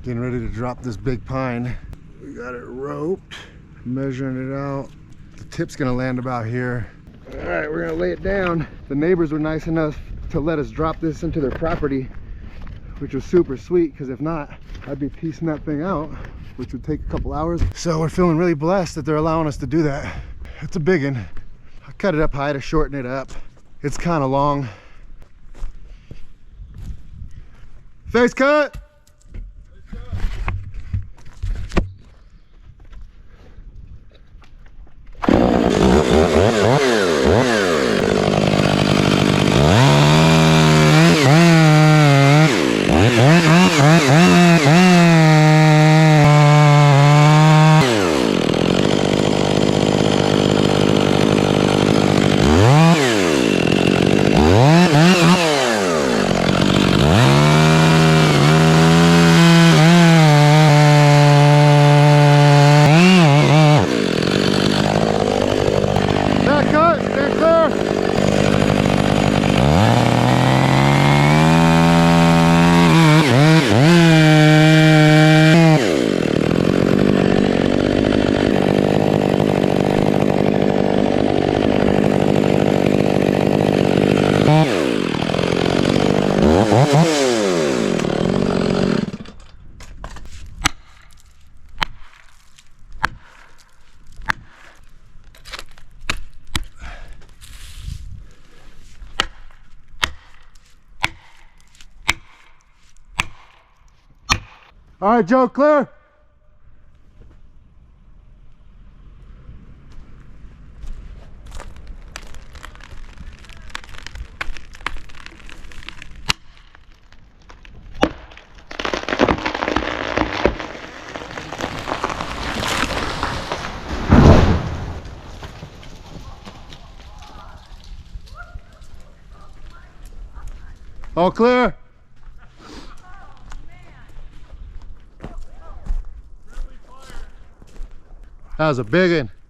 Getting ready to drop this big pine. We got it roped, measuring it out. The tip's gonna land about here. All right, we're gonna lay it down. The neighbors were nice enough to let us drop this into their property, which was super sweet, because if not, I'd be piecing that thing out, which would take a couple hours. So we're feeling really blessed that they're allowing us to do that. It's a big one. I cut it up high to shorten it up. It's kind of long. Face cut! All right, Joe, clear. All clear. That was a big one.